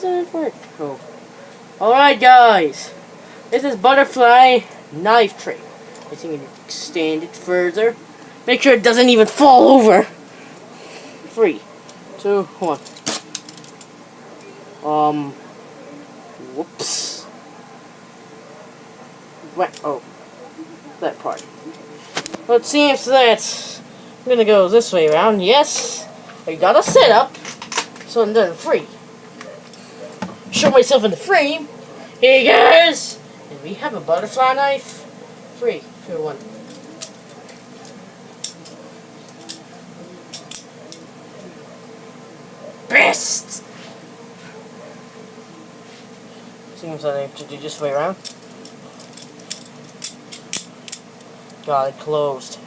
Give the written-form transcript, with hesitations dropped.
doesn't work? Oh. Alright, guys. This is butterfly knife trick. I think I can extend it further. Make sure it doesn't even fall over. 3, 2, 1. Whoops. What? Oh. That part. Let's see if that's... I'm gonna go this way around. Yes. I got a setup. So I'm done free. Show myself in the frame. Here you guys. And we have a butterfly knife. 3, 2, 1. Best! Seems like I have to do this way around. God, it closed.